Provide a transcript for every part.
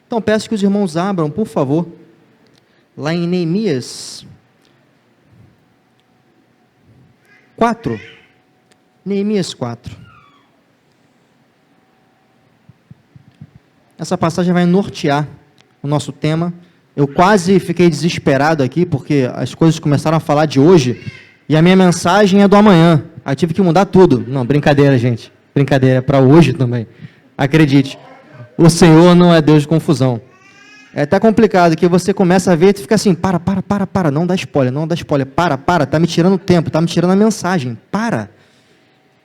Então, peço que os irmãos abram, por favor, lá em Neemias 4. Neemias 4. Essa passagem vai nortear o nosso tema. Eu quase fiquei desesperado aqui, porque as coisas começaram a falar de hoje, e a minha mensagem é do amanhã. Aí tive que mudar tudo. Não, brincadeira, gente. Brincadeira, para hoje também. Acredite, o Senhor não é Deus de confusão. É até complicado, que você começa a ver e fica assim, para, não dá spoiler, tá me tirando o tempo, tá me tirando a mensagem, para.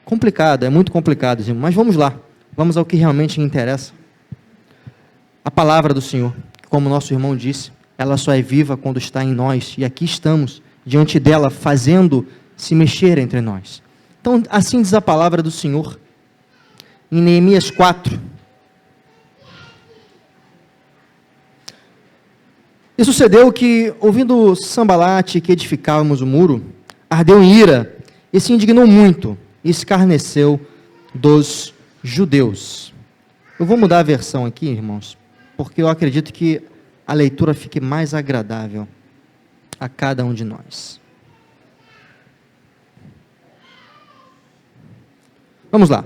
Complicado, é muito complicado, irmão. Mas vamos lá, vamos ao que realmente interessa. A palavra do Senhor, como nosso irmão disse, ela só é viva quando está em nós, e aqui estamos, diante dela, fazendo se mexer entre nós. Então, assim diz a palavra do Senhor, em Neemias 4. E sucedeu que, ouvindo Sambalate que edificávamos o muro, ardeu em ira, e se indignou muito, e escarneceu dos judeus. Eu vou mudar a versão aqui, irmãos, porque eu acredito que a leitura fique mais agradável a cada um de nós. Vamos lá.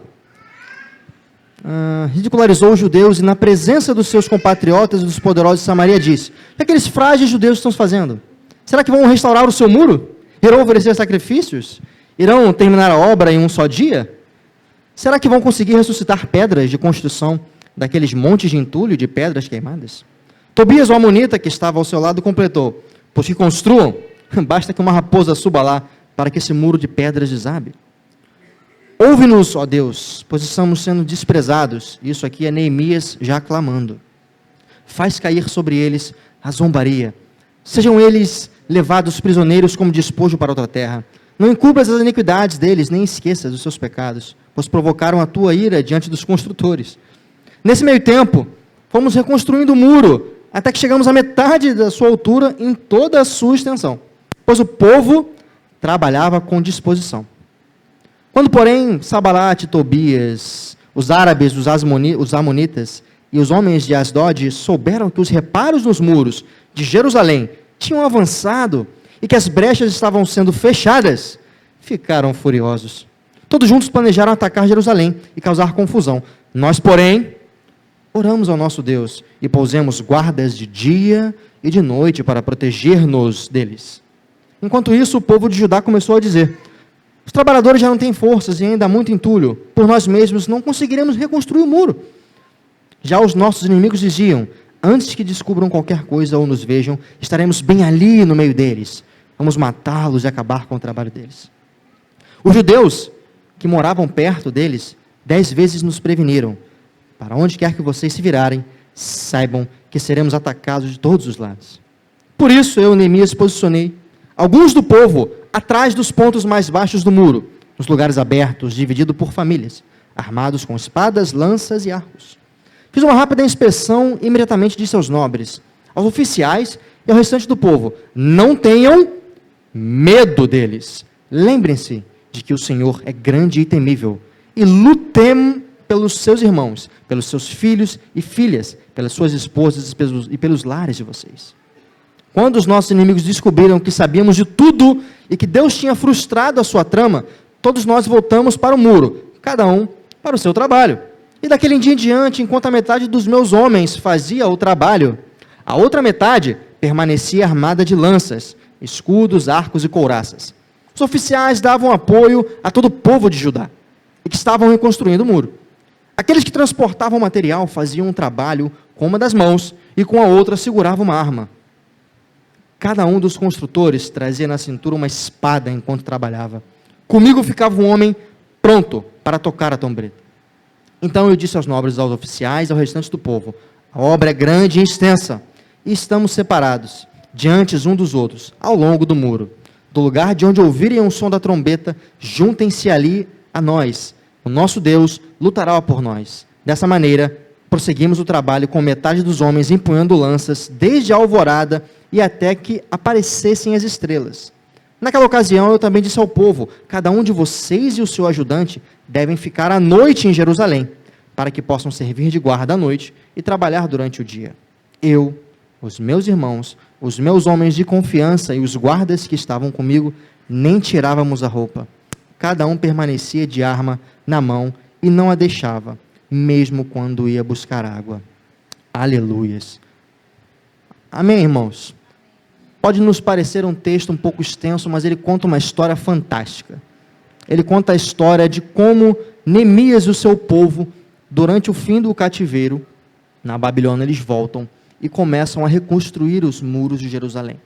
Ridicularizou os judeus e na presença dos seus compatriotas e dos poderosos de Samaria disse: o que aqueles frágeis judeus estão fazendo? Será que vão restaurar o seu muro? Irão oferecer sacrifícios? Irão terminar a obra em um só dia? Será que vão conseguir ressuscitar pedras de construção daqueles montes de entulho de pedras queimadas? Tobias, o amonita, que estava ao seu lado, completou: pois que construam, basta que uma raposa suba lá, para que esse muro de pedras desabe. Ouve-nos, ó Deus, pois estamos sendo desprezados. Isso aqui é Neemias já clamando. Faz cair sobre eles a zombaria. Sejam eles levados prisioneiros como despojo para outra terra. Não encubras as iniquidades deles, nem esqueças os seus pecados, pois provocaram a tua ira diante dos construtores. Nesse meio tempo, fomos reconstruindo o muro, até que chegamos à metade da sua altura em toda a sua extensão, pois o povo trabalhava com disposição. Quando, porém, Sambalate, Tobias, os árabes, os amonitas e os homens de Asdod souberam que os reparos nos muros de Jerusalém tinham avançado e que as brechas estavam sendo fechadas, ficaram furiosos. Todos juntos planejaram atacar Jerusalém e causar confusão. Nós, porém, oramos ao nosso Deus e pusemos guardas de dia e de noite para proteger-nos deles. Enquanto isso, o povo de Judá começou a dizer: os trabalhadores já não têm forças e ainda há muito entulho. Por nós mesmos não conseguiremos reconstruir o muro. Já os nossos inimigos diziam: antes que descubram qualquer coisa ou nos vejam, estaremos bem ali no meio deles. Vamos matá-los e acabar com o trabalho deles. Os judeus que moravam perto deles 10 vezes nos preveniram: para onde quer que vocês se virarem, saibam que seremos atacados de todos os lados. Por isso eu, Neemias, posicionei alguns do povo atrás dos pontos mais baixos do muro, nos lugares abertos, dividido por famílias, armados com espadas, lanças e arcos. Fiz uma rápida inspeção e imediatamente disse aos nobres, aos oficiais e ao restante do povo: não tenham medo deles. Lembrem-se de que o Senhor é grande e temível, e lutem pelos seus irmãos, pelos seus filhos e filhas, pelas suas esposas e pelos lares de vocês. Quando os nossos inimigos descobriram que sabíamos de tudo e que Deus tinha frustrado a sua trama, todos nós voltamos para o muro, cada um para o seu trabalho. E daquele dia em diante, enquanto a metade dos meus homens fazia o trabalho, a outra metade permanecia armada de lanças, escudos, arcos e couraças. Os oficiais davam apoio a todo o povo de Judá, e que estavam reconstruindo o muro. Aqueles que transportavam material faziam um trabalho com uma das mãos e com a outra seguravam uma arma. Cada um dos construtores trazia na cintura uma espada enquanto trabalhava. Comigo ficava um homem pronto para tocar a trombeta. Então eu disse aos nobres, aos oficiais e ao restante do povo: a obra é grande e extensa, e estamos separados, diante um dos outros, ao longo do muro. Do lugar de onde ouvirem o som da trombeta, juntem-se ali a nós. O nosso Deus lutará por nós. Dessa maneira, prosseguimos o trabalho com metade dos homens empunhando lanças, desde a alvorada e até que aparecessem as estrelas. Naquela ocasião, eu também disse ao povo: cada um de vocês e o seu ajudante devem ficar à noite em Jerusalém, para que possam servir de guarda à noite e trabalhar durante o dia. eu, os meus irmãos, os meus homens de confiança e os guardas que estavam comigo, nem tirávamos a roupa. Cada um permanecia de arma na mão e não a deixava, mesmo quando ia buscar água. Aleluias. Amém, irmãos? Pode nos parecer um texto um pouco extenso, mas ele conta uma história fantástica. Ele conta a história de como Neemias e o seu povo, durante o fim do cativeiro, na Babilônia, eles voltam e começam a reconstruir os muros de Jerusalém.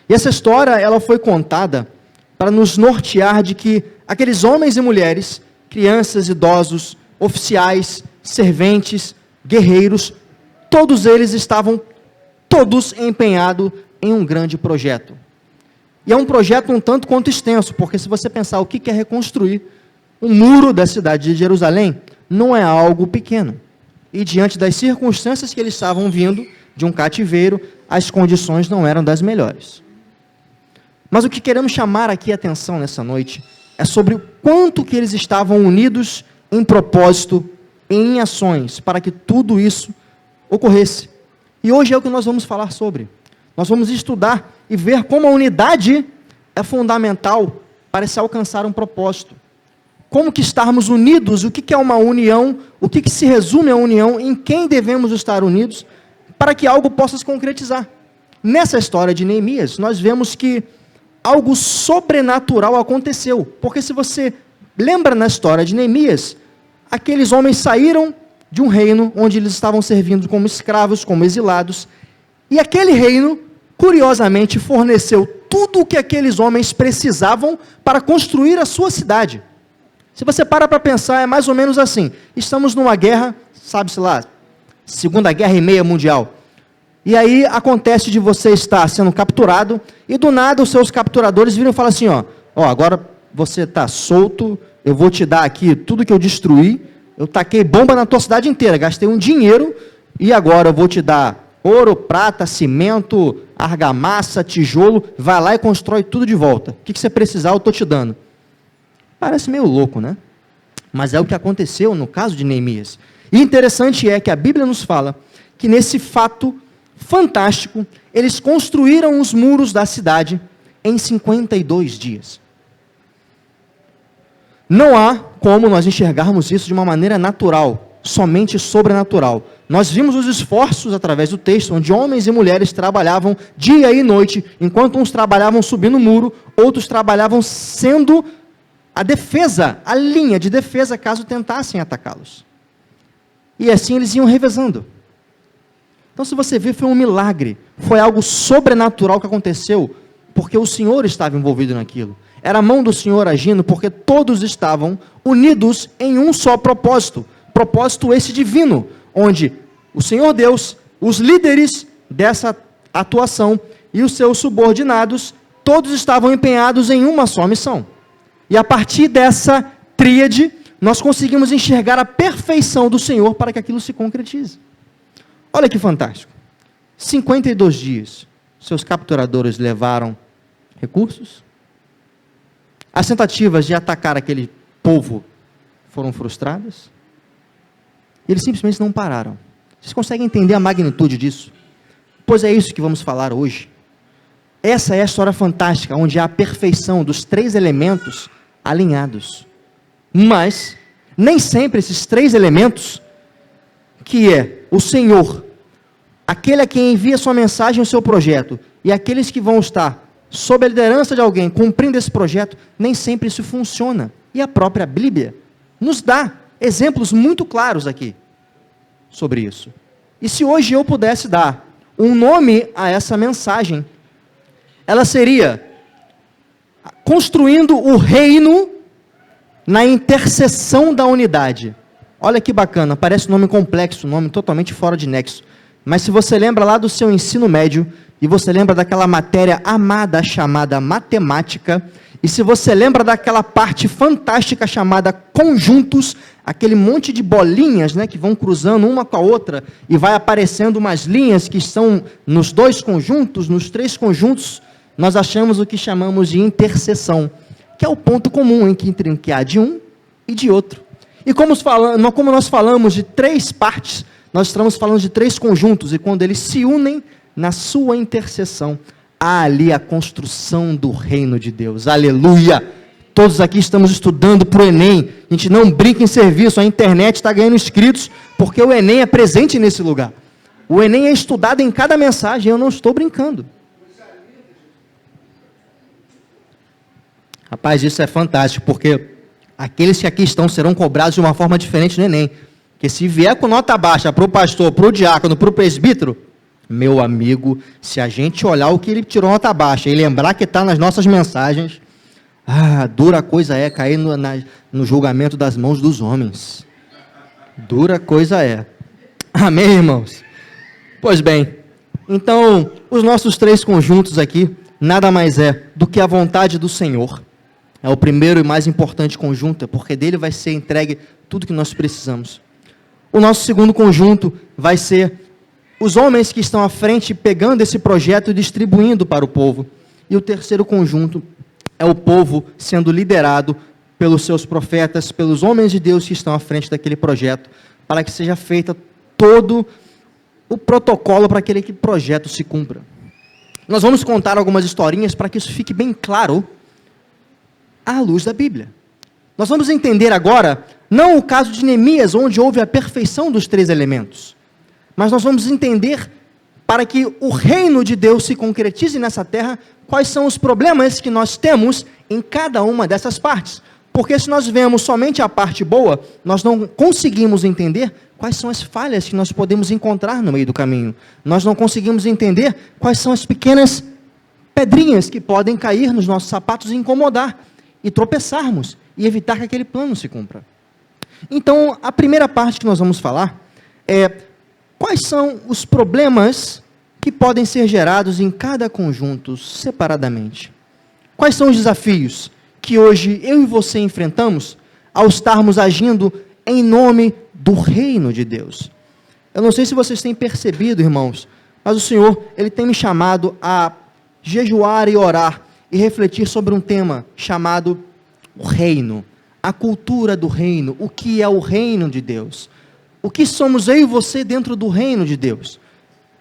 E essa história, ela foi contada para nos nortear de que aqueles homens e mulheres, crianças, idosos, oficiais, serventes, guerreiros, todos eles estavam empenhados em um grande projeto. E é um projeto um tanto quanto extenso, porque se você pensar o que é reconstruir um muro da cidade de Jerusalém, não é algo pequeno. E diante das circunstâncias que eles estavam vindo, de um cativeiro, as condições não eram das melhores. Mas o que queremos chamar aqui a atenção nessa noite é sobre o quanto que eles estavam unidos em propósito, em ações, para que tudo isso ocorresse. E hoje é o que nós vamos falar sobre. Nós vamos estudar e ver como a unidade é fundamental para se alcançar um propósito. Como que estarmos unidos, o que é uma união, o que se resume a união, em quem devemos estar unidos, para que algo possa se concretizar. Nessa história de Neemias, nós vemos que algo sobrenatural aconteceu, porque se você lembra na história de Neemias, aqueles homens saíram de um reino onde eles estavam servindo como escravos, como exilados, e aquele reino, curiosamente, forneceu tudo o que aqueles homens precisavam para construir a sua cidade. Se você para pensar, é mais ou menos assim, estamos numa guerra, sabe-se lá, Segunda Guerra e Meia Mundial, e aí acontece de você estar sendo capturado, e do nada os seus capturadores viram e falam assim, ó, agora você está solto, eu vou te dar aqui tudo que eu destruí, eu taquei bomba na tua cidade inteira, gastei um dinheiro, e agora eu vou te dar ouro, prata, cimento, argamassa, tijolo, vai lá e constrói tudo de volta. O que você precisar eu estou te dando. Parece meio louco, né? Mas é o que aconteceu no caso de Neemias. E interessante é que a Bíblia nos fala que nesse fato fantástico, eles construíram os muros da cidade em 52 dias. Não há como nós enxergarmos isso de uma maneira natural, somente sobrenatural. Nós vimos os esforços através do texto, onde homens e mulheres trabalhavam dia e noite, enquanto uns trabalhavam subindo o muro, outros trabalhavam sendo a defesa, a linha de defesa, caso tentassem atacá-los. E assim eles iam revezando. Então, se você ver, foi um milagre, foi algo sobrenatural que aconteceu, porque o Senhor estava envolvido naquilo. Era a mão do Senhor agindo, porque todos estavam unidos em um só propósito, propósito esse divino, onde o Senhor Deus, os líderes dessa atuação e os seus subordinados, todos estavam empenhados em uma só missão. E a partir dessa tríade, nós conseguimos enxergar a perfeição do Senhor para que aquilo se concretize. Olha que fantástico. 52 dias, seus capturadores levaram recursos. As tentativas de atacar aquele povo foram frustradas. E eles simplesmente não pararam. Vocês conseguem entender a magnitude disso? Pois é isso que vamos falar hoje. Essa é a história fantástica, onde há a perfeição dos três elementos alinhados. Mas, nem sempre esses três elementos, que é o Senhor, aquele a quem envia sua mensagem, o seu projeto, e aqueles que vão estar sob a liderança de alguém, cumprindo esse projeto, nem sempre isso funciona. E a própria Bíblia nos dá exemplos muito claros aqui sobre isso. E se hoje eu pudesse dar um nome a essa mensagem, ela seria construindo o reino na interseção da unidade. Olha que bacana, parece um nome complexo, um nome totalmente fora de nexo. Mas se você lembra lá do seu ensino médio, e você lembra daquela matéria amada chamada matemática, e se você lembra daquela parte fantástica chamada conjuntos, aquele monte de bolinhas, né, que vão cruzando uma com a outra, e vai aparecendo umas linhas que estão nos dois conjuntos, nos três conjuntos, nós achamos o que chamamos de interseção, que é o ponto comum entre que há de um e de outro. E como nós falamos de três partes Nós estamos falando de 3 conjuntos, e quando eles se unem na sua intercessão, há ali a construção do reino de Deus. Aleluia! Todos aqui estamos estudando para o Enem. A gente não brinca em serviço, a internet está ganhando inscritos, porque o Enem é presente nesse lugar. O Enem é estudado em cada mensagem, eu não estou brincando. Rapaz, isso é fantástico, porque aqueles que aqui estão serão cobrados de uma forma diferente no Enem. Porque se vier com nota baixa para o pastor, para o diácono, para o presbítero, meu amigo, se a gente olhar o que ele tirou nota baixa e lembrar que está nas nossas mensagens, dura coisa é cair no julgamento das mãos dos homens. Dura coisa é. Amém, irmãos? Pois bem, então, os nossos 3 conjuntos aqui, nada mais é do que a vontade do Senhor. É o primeiro e mais importante conjunto, porque dele vai ser entregue tudo que nós precisamos. O nosso segundo conjunto vai ser os homens que estão à frente pegando esse projeto e distribuindo para o povo. E o terceiro conjunto é o povo sendo liderado pelos seus profetas, pelos homens de Deus que estão à frente daquele projeto, para que seja feito todo o protocolo para que aquele projeto se cumpra. Nós vamos contar algumas historinhas para que isso fique bem claro à luz da Bíblia. Nós vamos entender agora, não o caso de Neemias, onde houve a perfeição dos 3 elementos, mas nós vamos entender, para que o reino de Deus se concretize nessa terra, quais são os problemas que nós temos em cada uma dessas partes. Porque se nós vemos somente a parte boa, nós não conseguimos entender quais são as falhas que nós podemos encontrar no meio do caminho. Nós não conseguimos entender quais são as pequenas pedrinhas que podem cair nos nossos sapatos e incomodar, e tropeçarmos, e evitar que aquele plano se cumpra. Então, a primeira parte que nós vamos falar é quais são os problemas que podem ser gerados em cada conjunto separadamente. Quais são os desafios que hoje eu e você enfrentamos ao estarmos agindo em nome do reino de Deus? Eu não sei se vocês têm percebido, irmãos, mas o Senhor, Ele tem me chamado a jejuar e orar e refletir sobre um tema chamado o reino, a cultura do reino, o que é o reino de Deus, o que somos eu e você dentro do reino de Deus,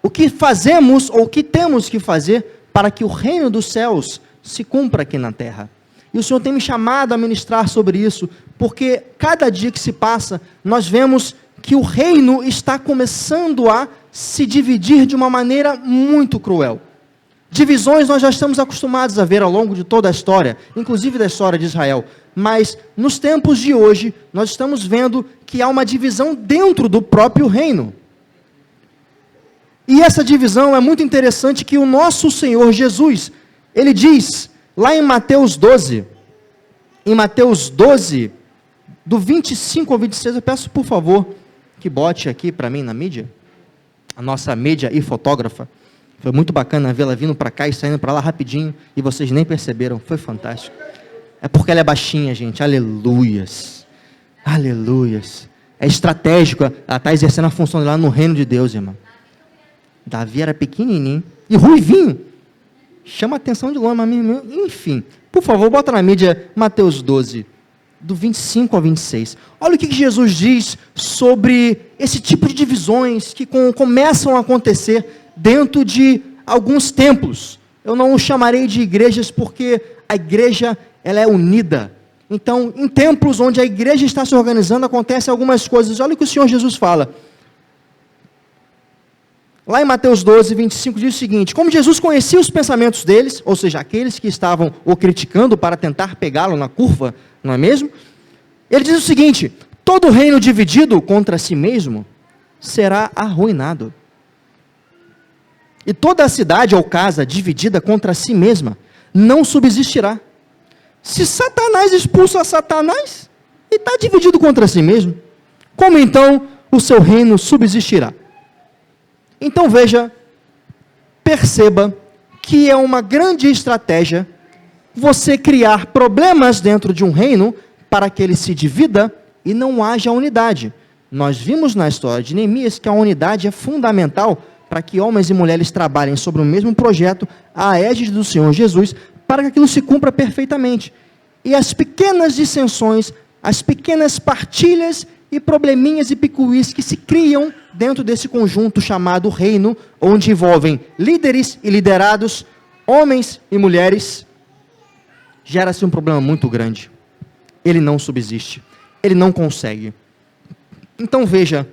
o que fazemos ou o que temos que fazer para que o reino dos céus se cumpra aqui na terra. E o Senhor tem me chamado a ministrar sobre isso, porque cada dia que se passa, nós vemos que o reino está começando a se dividir de uma maneira muito cruel. Divisões nós já estamos acostumados a ver ao longo de toda a história, inclusive da história de Israel. Mas nos tempos de hoje, nós estamos vendo que há uma divisão dentro do próprio reino. E essa divisão é muito interessante, que o nosso Senhor Jesus, Ele diz, lá em Mateus 12, do 25 ao 26, eu peço por favor, que bote aqui para mim na mídia, a nossa mídia e fotógrafa. Foi muito bacana vê-la vindo para cá e saindo para lá rapidinho, e vocês nem perceberam, foi fantástico. É porque ela é baixinha, gente, aleluias, aleluias. É estratégico, ela está exercendo a função dela no reino de Deus, irmão. Davi era pequenininho, e ruivinho, chama a atenção de longe, mas enfim. Por favor, bota na mídia Mateus 12, do 25 ao 26. Olha o que Jesus diz sobre esse tipo de divisões que começam a acontecer dentro de alguns templos. Eu não o chamarei de igrejas, porque a igreja ela é unida. Então, em templos onde a igreja está se organizando, acontecem algumas coisas. Olha o que o Senhor Jesus fala. Lá em Mateus 12, 25, diz o seguinte: como Jesus conhecia os pensamentos deles, ou seja, aqueles que estavam o criticando para tentar pegá-lo na curva, não é mesmo? Ele diz o seguinte: todo reino dividido contra si mesmo será arruinado. E toda a cidade ou casa dividida contra si mesma não subsistirá. Se Satanás expulsa Satanás, ele está dividido contra si mesmo, como então o seu reino subsistirá? Então veja, perceba que é uma grande estratégia você criar problemas dentro de um reino para que ele se divida e não haja unidade. Nós vimos na história de Neemias que a unidade é fundamental para que homens e mulheres trabalhem sobre o mesmo projeto, à égide do Senhor Jesus, para que aquilo se cumpra perfeitamente. E as pequenas dissensões, as pequenas partilhas e probleminhas e picuís que se criam dentro desse conjunto chamado reino, onde envolvem líderes e liderados, homens e mulheres, gera-se um problema muito grande. Ele não subsiste, ele não consegue. Então veja,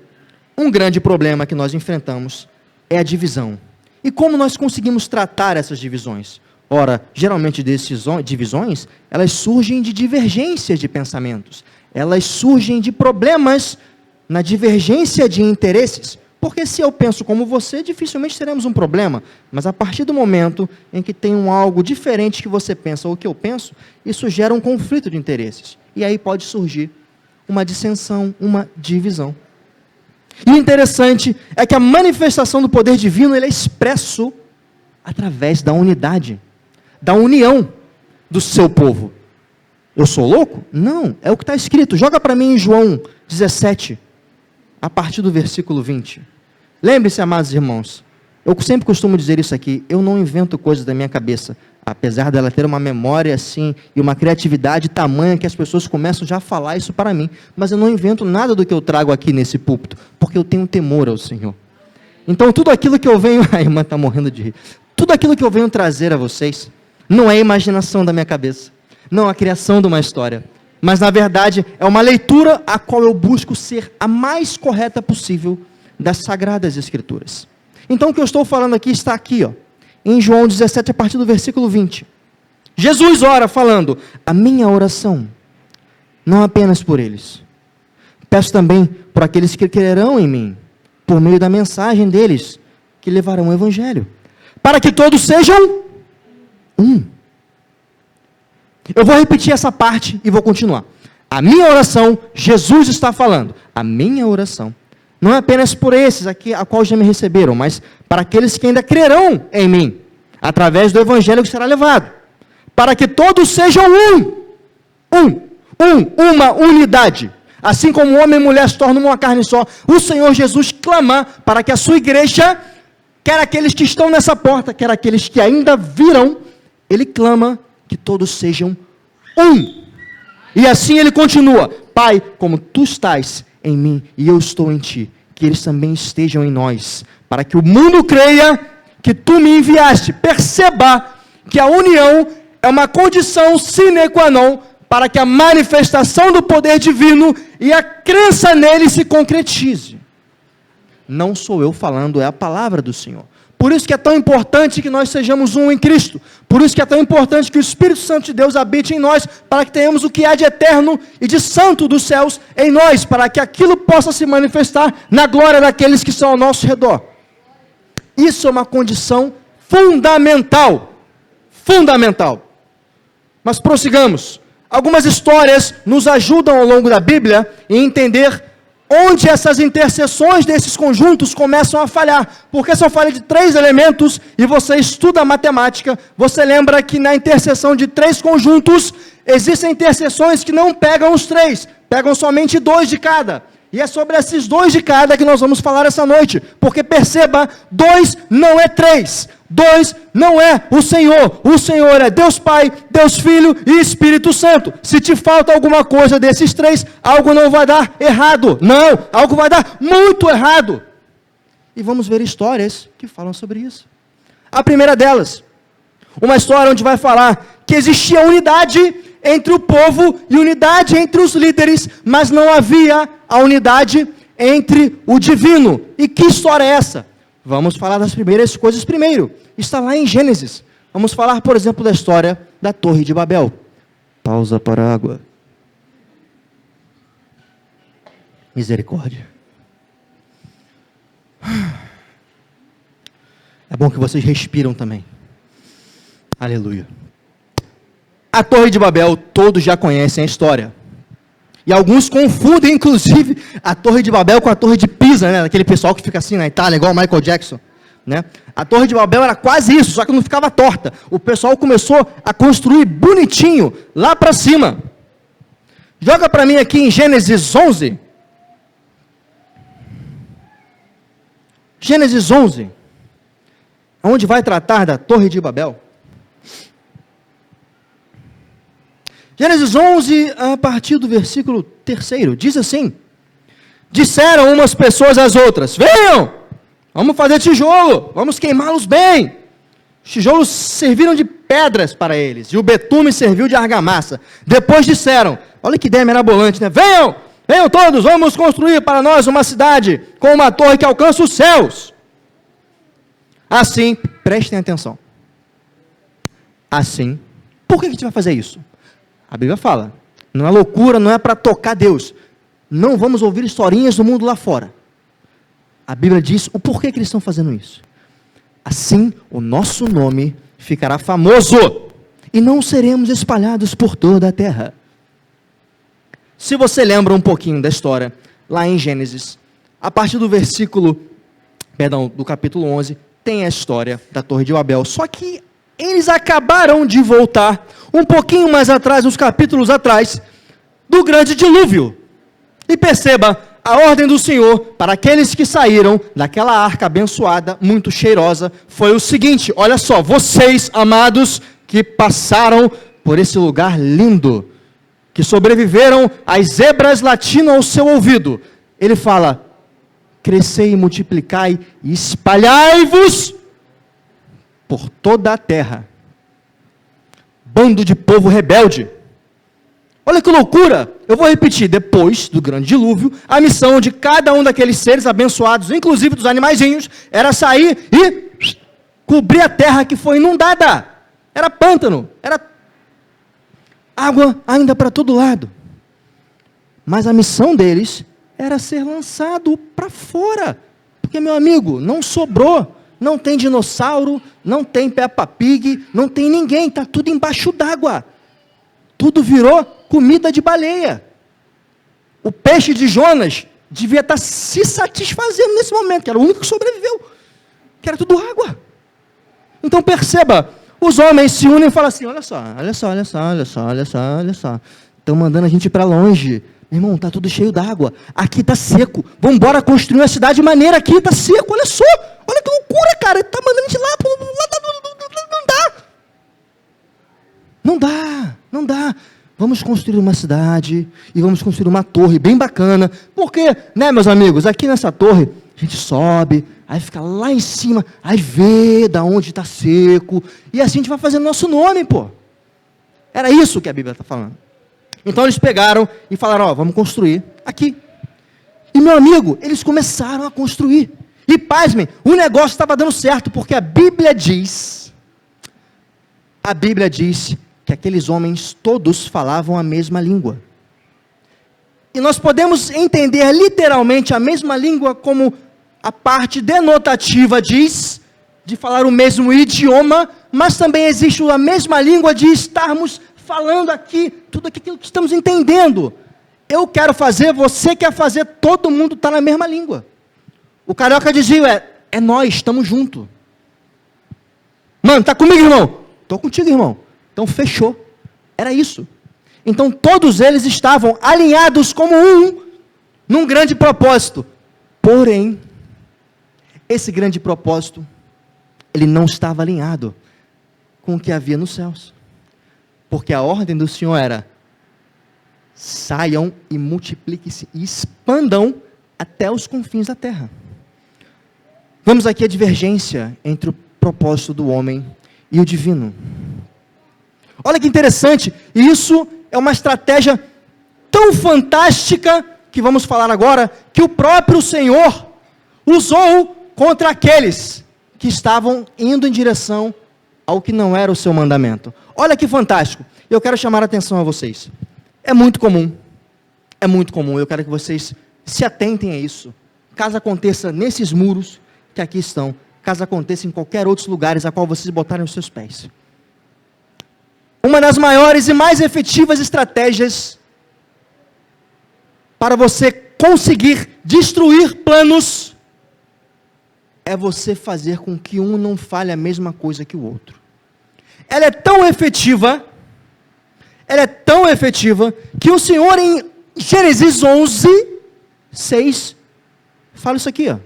um grande problema que nós enfrentamos é a divisão. E como nós conseguimos tratar essas divisões? Ora, geralmente divisões, elas surgem de divergências de pensamentos. Elas surgem de problemas na divergência de interesses. Porque se eu penso como você, dificilmente teremos um problema. Mas a partir do momento em que tem algo diferente que você pensa ou que eu penso, isso gera um conflito de interesses. E aí pode surgir uma dissensão, uma divisão. E o interessante é que a manifestação do poder divino ele é expresso através da unidade, da união do seu povo. Eu sou louco? Não, é o que está escrito. Joga para mim em João 17, a partir do versículo 20. Lembre-se, amados irmãos, eu sempre costumo dizer isso aqui, eu não invento coisas da minha cabeça, apesar dela ter uma memória assim, e uma criatividade tamanha que as pessoas começam já a falar isso para mim, mas eu não invento nada do que eu trago aqui nesse púlpito, porque eu tenho temor ao Senhor. Então tudo aquilo que eu venho, a irmã está morrendo de rir, tudo aquilo que eu venho trazer a vocês, não é imaginação da minha cabeça, não é a criação de uma história, mas na verdade é uma leitura a qual eu busco ser a mais correta possível das Sagradas Escrituras. Então o que eu estou falando aqui está aqui, ó, em João 17, a partir do versículo 20. Jesus ora falando, a minha oração, não apenas por eles, peço também por aqueles que crerão em mim, por meio da mensagem deles, que levarão o Evangelho, para que todos sejam um. Eu vou repetir essa parte e vou continuar. A minha oração, Jesus está falando, a minha oração, não é apenas por esses aqui, a qual já me receberam, mas para aqueles que ainda crerão em mim, através do Evangelho que será levado, para que todos sejam uma unidade, assim como homem e mulher se tornam uma carne só. O Senhor Jesus clama para que a sua igreja, quer aqueles que estão nessa porta, quer aqueles que ainda virão, ele clama que todos sejam um. E assim ele continua, Pai, como tu estás em mim e eu estou em ti, que eles também estejam em nós, para que o mundo creia que tu me enviaste. Perceba que a união é uma condição sine qua non para que a manifestação do poder divino e a crença nele se concretize. Não sou eu falando, é a palavra do Senhor. Por isso que é tão importante que nós sejamos um em Cristo. Por isso que é tão importante que o Espírito Santo de Deus habite em nós, para que tenhamos o que há de eterno e de santo dos céus em nós, para que aquilo possa se manifestar na glória daqueles que são ao nosso redor. Isso é uma condição fundamental. Fundamental. Mas prossigamos. Algumas histórias nos ajudam ao longo da Bíblia a entender onde essas interseções desses conjuntos começam a falhar. Porque se eu falei de 3 elementos e você estuda a matemática, você lembra que na interseção de 3 conjuntos, existem interseções que não pegam os 3, pegam somente 2 de cada. E é sobre esses 2 de cada que nós vamos falar essa noite. Porque perceba, 2 não é 3. 2 não é o Senhor. O Senhor é Deus Pai, Deus Filho e Espírito Santo. Se te falta alguma coisa desses 3, algo não vai dar errado. Não, algo vai dar muito errado. E vamos ver histórias que falam sobre isso. A primeira delas, uma história onde vai falar que existia unidade entre o povo e unidade entre os líderes, mas não havia a unidade entre o divino. E que história é essa? Vamos falar das primeiras coisas primeiro. Está lá em Gênesis. Vamos falar, por exemplo, da história da Torre de Babel. Pausa para a água. Misericórdia. É bom que vocês respiram também. Aleluia. A Torre de Babel, todos já conhecem a história. E alguns confundem, inclusive, a Torre de Babel com a Torre de Pisa, né? Aquele pessoal que fica assim na Itália, igual o Michael Jackson, né? A Torre de Babel era quase isso, só que não ficava torta. O pessoal começou a construir bonitinho, lá para cima. Joga para mim aqui em Gênesis 11. Gênesis 11. Onde vai tratar da Torre de Babel. Gênesis 11, a partir do versículo 3, diz assim: disseram umas pessoas às outras: venham, vamos fazer tijolo, vamos queimá-los bem. Os tijolos serviram de pedras para eles, e o betume serviu de argamassa. Depois disseram, olha que ideia mirabolante, né? Venham, venham todos, vamos construir para nós uma cidade com uma torre que alcança os céus. Assim, prestem atenção. Assim, por que a gente vai fazer isso? A Bíblia fala, não é loucura, não é para tocar Deus. Não vamos ouvir historinhas do mundo lá fora. A Bíblia diz o porquê que eles estão fazendo isso. Assim, o nosso nome ficará famoso e não seremos espalhados por toda a terra. Se você lembra um pouquinho da história, lá em Gênesis, a partir do do capítulo 11, tem a história da Torre de Babel. Só que eles acabaram de voltar um pouquinho mais atrás, uns capítulos atrás, do grande dilúvio. E perceba, a ordem do Senhor para aqueles que saíram daquela arca abençoada, muito cheirosa, foi o seguinte: olha só, vocês, amados, que passaram por esse lugar lindo, que sobreviveram, as zebras latindo ao seu ouvido. Ele fala: crescei e multiplicai e espalhai-vos por toda a terra. Bando de povo rebelde. Olha que loucura! Eu vou repetir, depois do grande dilúvio, a missão de cada um daqueles seres abençoados, inclusive dos animaizinhos, era sair e cobrir a terra que foi inundada. Era pântano, era água ainda para todo lado. Mas a missão deles era ser lançado para fora. Porque, meu amigo, não sobrou. Não tem dinossauro, não tem Peppa Pig, não tem ninguém, está tudo embaixo d'água. Tudo virou comida de baleia. O peixe de Jonas devia estar se satisfazendo nesse momento, que era o único que sobreviveu, que era tudo água. Então perceba, os homens se unem e falam assim: olha só, estão mandando a gente para longe. Meu irmão, está tudo cheio d'água, aqui está seco, vamos embora construir uma cidade maneira, aqui está seco, olha só, olha que loucura, cara, está mandando a gente lá, não dá, vamos construir uma cidade, e vamos construir uma torre bem bacana, porque, né, meus amigos, aqui nessa torre, a gente sobe, aí fica lá em cima, aí vê da onde está seco, e assim a gente vai fazendo nosso nome, pô. Era isso que a Bíblia está falando. Então eles pegaram e falaram: ó, vamos construir aqui. E, meu amigo, eles começaram a construir. E, pasmem, o negócio estava dando certo, porque a Bíblia diz que aqueles homens todos falavam a mesma língua. E nós podemos entender literalmente a mesma língua como a parte denotativa diz, de falar o mesmo idioma, mas também existe a mesma língua de estarmos falando aqui, tudo aquilo que estamos entendendo. Eu quero fazer, você quer fazer, todo mundo está na mesma língua. O carioca dizia: é nós, estamos juntos. Mano, está comigo, irmão? Estou contigo, irmão. Então fechou. Era isso. Então todos eles estavam alinhados como num grande propósito. Porém, esse grande propósito, ele não estava alinhado com o que havia nos céus. Porque a ordem do Senhor era: saiam e multipliquem-se e expandam até os confins da terra. Vemos aqui a divergência entre o propósito do homem e o divino. Olha que interessante, isso é uma estratégia tão fantástica, que vamos falar agora, que o próprio Senhor usou contra aqueles que estavam indo em direção ao que não era o seu mandamento. Olha que fantástico, eu quero chamar a atenção a vocês. É muito comum, eu quero que vocês se atentem a isso. Caso aconteça nesses muros que aqui estão, caso aconteça em qualquer outros lugares a qual vocês botarem os seus pés. Uma das maiores e mais efetivas estratégias para você conseguir destruir planos é você fazer com que um não fale a mesma coisa que o outro. Ela é tão efetiva, que o Senhor em Gênesis 11, 6, fala isso aqui, ó.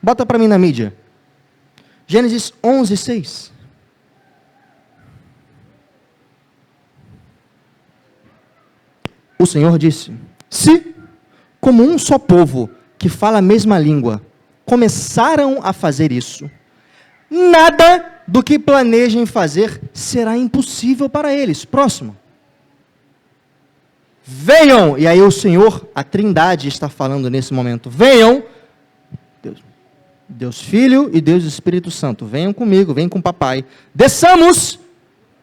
Bota para mim na mídia. Gênesis 11, 6. O Senhor disse: se como um só povo que fala a mesma língua, começaram a fazer isso, nada do que planejem fazer será impossível para eles. Próximo. Venham, e aí o Senhor, a Trindade está falando nesse momento, venham, Deus Filho e Deus Espírito Santo, venham comigo, venham com o papai, desçamos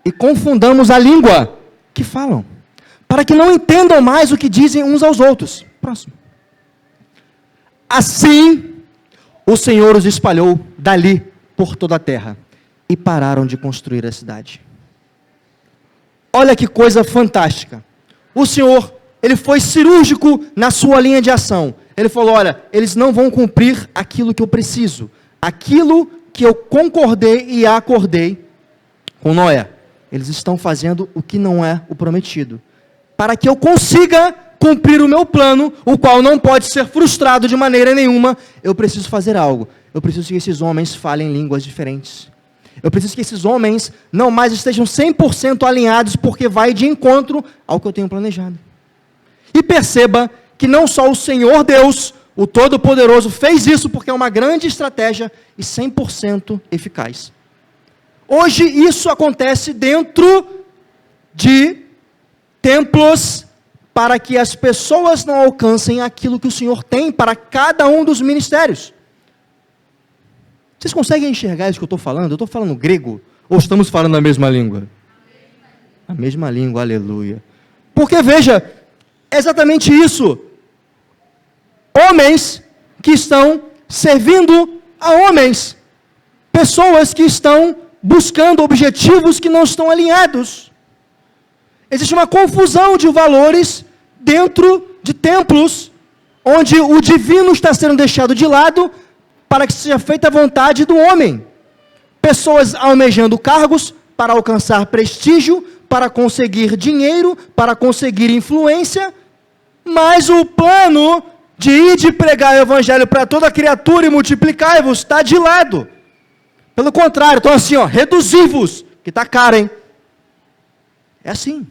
e confundamos a língua que falam, para que não entendam mais o que dizem uns aos outros. Próximo. Assim, o Senhor os espalhou dali por toda a terra, e pararam de construir a cidade. Olha que coisa fantástica. O Senhor, Ele foi cirúrgico na sua linha de ação. Ele falou, olha, eles não vão cumprir aquilo que eu preciso, aquilo que eu concordei e acordei com Noé. Eles estão fazendo o que não é o prometido. Para que eu consiga cumprir o meu plano, o qual não pode ser frustrado de maneira nenhuma, eu preciso fazer algo. Eu preciso que esses homens falem línguas diferentes. Eu preciso que esses homens não mais estejam 100% alinhados, porque vai de encontro ao que eu tenho planejado. E perceba que não só o Senhor Deus, o Todo-Poderoso, fez isso porque é uma grande estratégia e 100% eficaz. Hoje isso acontece dentro de templos para que as pessoas não alcancem aquilo que o Senhor tem para cada um dos ministérios. Vocês conseguem enxergar isso que eu estou falando? Eu estou falando grego? Ou estamos falando a mesma língua? A mesma língua, aleluia. Porque veja, é exatamente isso. Homens que estão servindo a homens. Pessoas que estão buscando objetivos que não estão alinhados. Existe uma confusão de valores dentro de templos, onde o divino está sendo deixado de lado, para que seja feita a vontade do homem. Pessoas almejando cargos para alcançar prestígio, para conseguir dinheiro, para conseguir influência, mas o plano de ir de pregar o evangelho para toda criatura e multiplicai-vos está de lado. Pelo contrário, estão assim, ó, reduzivos, que está caro, hein? É assim.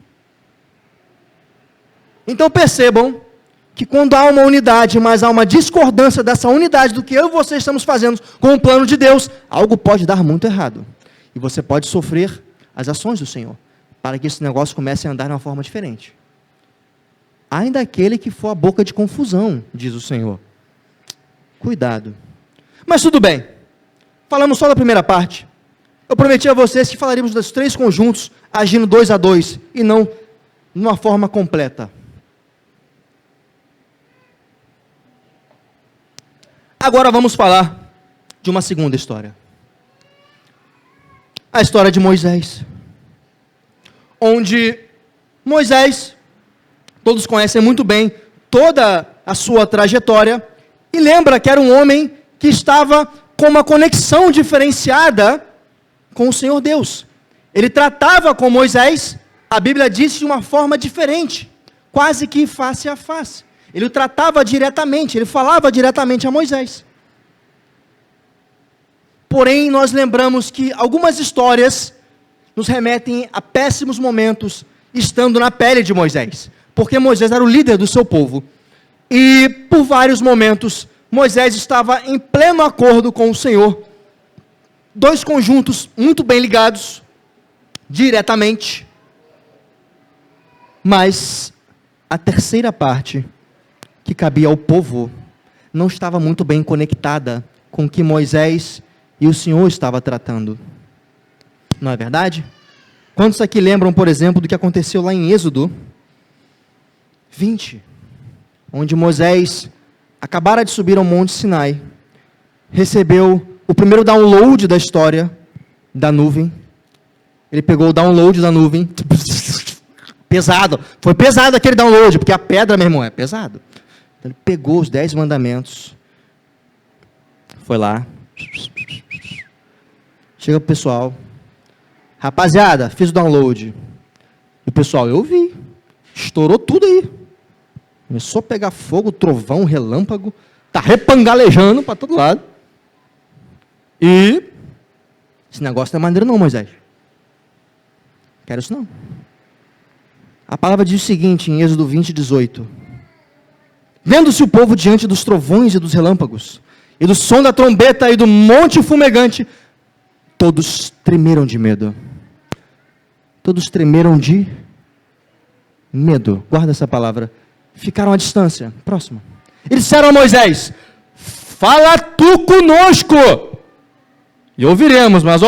Então percebam que quando há uma unidade, mas há uma discordância dessa unidade do que eu e você estamos fazendo com o plano de Deus, algo pode dar muito errado. E você pode sofrer as ações do Senhor, para que esse negócio comece a andar de uma forma diferente. Ainda aquele que for a boca de confusão, diz o Senhor. Cuidado. Mas tudo bem. Falamos só da primeira parte. Eu prometi a vocês que falaríamos dos 3 conjuntos, agindo 2 a 2, e não numa forma completa. Agora vamos falar de uma segunda história. A história de Moisés. Onde Moisés, todos conhecem muito bem toda a sua trajetória, e lembra que era um homem que estava com uma conexão diferenciada com o Senhor Deus. Ele tratava com Moisés, a Bíblia diz, de uma forma diferente, quase que face a face. Ele o tratava diretamente, ele falava diretamente a Moisés. Porém, nós lembramos que algumas histórias nos remetem a péssimos momentos, estando na pele de Moisés. Porque Moisés era o líder do seu povo. E, por vários momentos, Moisés estava em pleno acordo com o Senhor. 2 conjuntos muito bem ligados, diretamente. Mas a terceira parte, que cabia ao povo, não estava muito bem conectada com o que Moisés e o Senhor estava tratando. Não é verdade? Quantos aqui lembram, por exemplo, do que aconteceu lá em Êxodo 20, onde Moisés acabara de subir ao Monte Sinai, recebeu o primeiro download da história da nuvem. Ele pegou o download da nuvem, pesado, foi pesado aquele download, porque a pedra, meu irmão, é pesado. Então, ele pegou os 10 mandamentos, foi lá, chega pro pessoal, rapaziada, fiz o download. E o pessoal, eu vi, estourou tudo aí. Começou a pegar fogo, trovão, relâmpago, tá repangalejando para todo lado. E esse negócio não é maneiro não, Moisés. Quero isso não. A palavra diz o seguinte, em Êxodo 20, 18. Vendo-se o povo diante dos trovões e dos relâmpagos, e do som da trombeta e do monte fumegante, todos tremeram de medo. Todos tremeram de medo. Guarda essa palavra. Ficaram à distância. Próximo. Eles disseram a Moisés: fala tu conosco, e ouviremos, mas